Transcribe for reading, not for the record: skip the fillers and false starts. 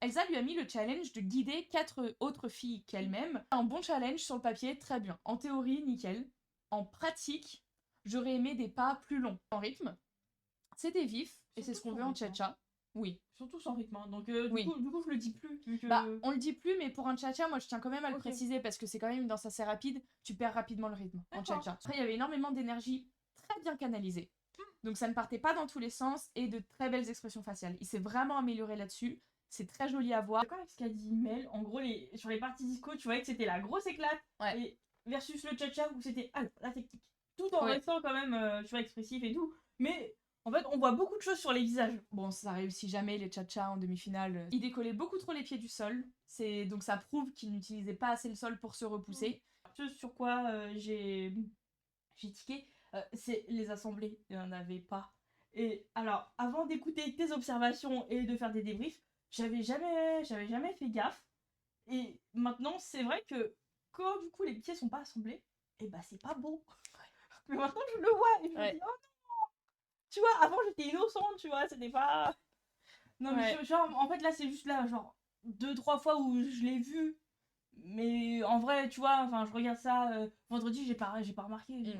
Elsa lui a mis le challenge de guider 4 autres filles qu'elle-même. Un bon challenge sur le papier, très bien. En théorie, nickel. En pratique, j'aurais aimé des pas plus longs. En rythme, c'était vif, et c'est ce qu'on veut en cha-cha. Oui. Surtout sans rythme, hein. Donc Oui. du coup je le dis plus. Vu que... Bah, on le dit plus, mais pour un cha-cha, moi je tiens quand même à le Ok. préciser parce que c'est quand même une danse assez rapide. Tu perds rapidement le rythme en D'accord. cha-cha. Après, il y avait énormément d'énergie très bien canalisée. Donc ça ne partait pas dans tous les sens et de très belles expressions faciales. Il s'est vraiment amélioré là-dessus. C'est très joli à voir. D'accord avec ce qu'a dit Mel. En gros, sur les parties disco, tu voyais que c'était la grosse éclate. Ouais. Et versus le cha-cha où c'était la technique. Tout en Oui. restant quand même, tu vois, expressif et tout. Mais en fait, on voit beaucoup de choses sur les visages. Bon, ça réussit jamais les cha-cha en demi-finale. Il décollait beaucoup trop les pieds du sol. Donc ça prouve qu'il n'utilisait pas assez le sol pour se repousser. Ce sur quoi j'ai tiqué, c'est les assemblées. Il n'y en avait pas. Et alors, avant d'écouter tes observations et de faire des débriefs, j'avais jamais fait gaffe. Et maintenant, c'est vrai que quand du coup les pieds sont pas assemblés, et bah c'est pas beau. Mais maintenant je le vois et je me dis oh non. Tu vois, avant j'étais innocente, tu vois, c'était pas. Non mais genre en fait là c'est juste là genre 2-3 fois où je l'ai vu. Mais en vrai, tu vois, enfin je regarde ça vendredi, j'ai pas remarqué.